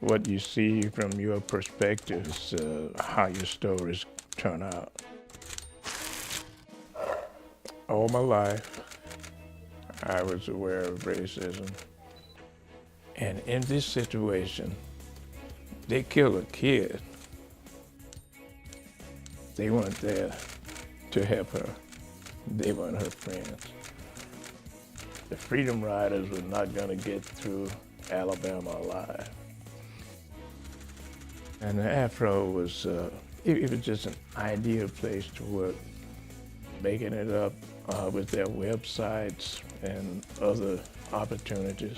what you see from your perspective is how your stories turn out. All my life, I was aware of racism. And in this situation, they killed a kid. They weren't there to help her. They weren't her friends. The Freedom Riders were not going to get through Alabama alive. And the Afro was, it was just an ideal place to work, making it up with their websites and other opportunities.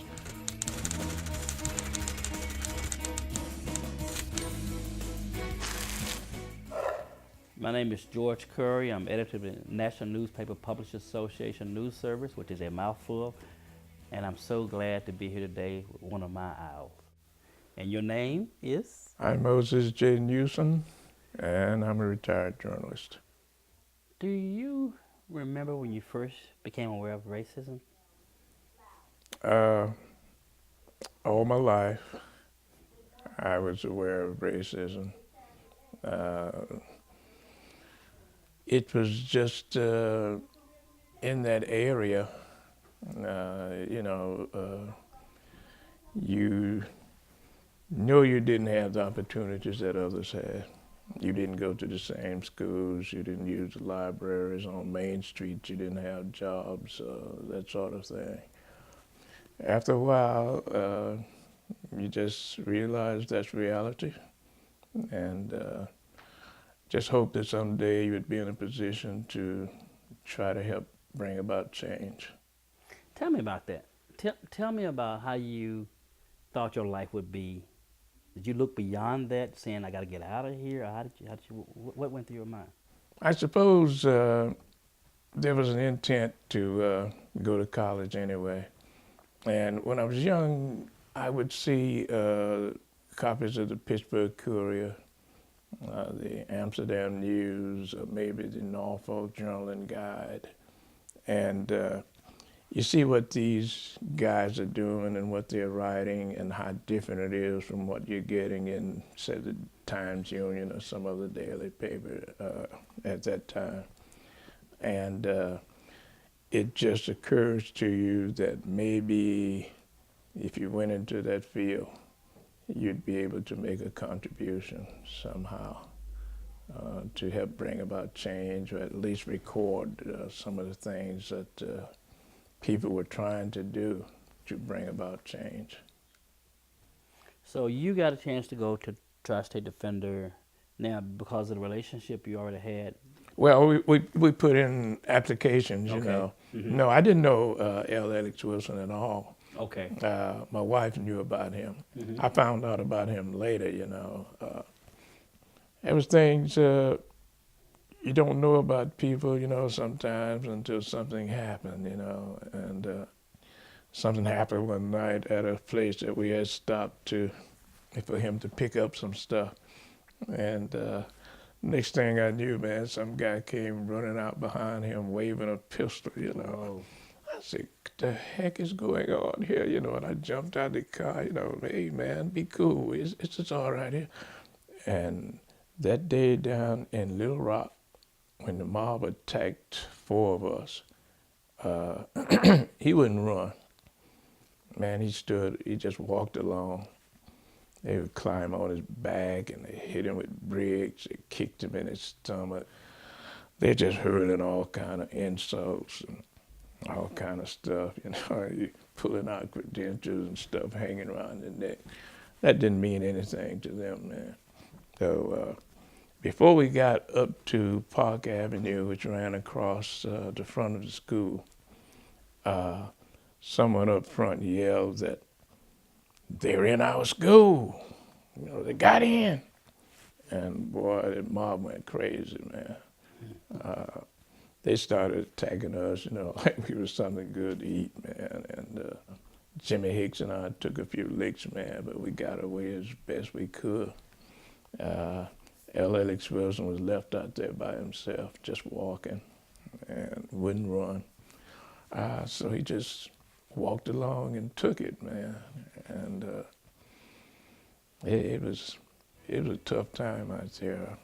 My name is George Curry. I'm editor of the National Newspaper Publishers Association News Service, which is a mouthful. And I'm so glad to be here today with one of my owls. And your name is? I'm Moses J. Newson, and I'm a retired journalist. Do you remember when you first became aware of racism? All my life, I was aware of racism. It was just in that area, you know you didn't have the opportunities that others had. You didn't go to the same schools, you didn't use the libraries on Main Street, you didn't have jobs, that sort of thing. After a while, you just realize that's reality, and just hope that someday you would be in a position to try to help bring about change. Tell me about that. Tell me about how you thought your life would be. Did you look beyond that, saying, I got to get out of here? Or what went through your mind? I suppose there was an intent to go to college anyway. And when I was young, I would see copies of the Pittsburgh Courier, the Amsterdam News, or maybe the Norfolk Journal and Guide. And you see what these guys are doing and what they're writing and how different it is from what you're getting in, say, the Times Union or some other daily paper at that time. And it just occurs to you that maybe if you went into that field, you'd be able to make a contribution somehow to help bring about change, or at least record some of the things that people were trying to do to bring about change. So you got a chance to go to Tri-State Defender now because of the relationship you already had. Well, we put in applications, you Okay. know. Mm-hmm. No, I didn't know L. Alex Wilson at all. Okay. My wife knew about him. Mm-hmm. I found out about him later, you know. There was things you don't know about people, you know, sometimes until something happened, you know. And something happened one night at a place that we had stopped for him to pick up some stuff. And next thing I knew, man, some guy came running out behind him waving a pistol, you know. Whoa. I said, what the heck is going on here, you know? And I jumped out of the car, you know, hey, man, be cool. It's all right here. And that day down in Little Rock, when the mob attacked 4 of us, he wouldn't run. Man, he just walked along. They would climb on his back and they hit him with bricks, they kicked him in his stomach. They're just hurling all kind of insults and all kind of stuff, you know, you pulling out credentials and stuff hanging around their neck. That didn't mean anything to them, man. So before we got up to Park Avenue, which ran across the front of the school, someone up front yelled that they're in our school. You know, they got in. And boy, the mob went crazy, man. They started attacking us, you know, like we were something good to eat, man. And Jimmy Hicks and I took a few licks, man, but we got away as best we could. L. Alex Wilson was left out there by himself, just walking, and wouldn't run. So he just walked along and took it, man. And it was a tough time out there.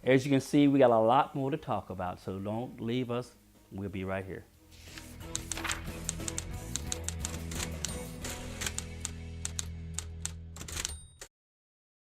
As you can see, we got a lot more to talk about, so don't leave us. We'll be right here.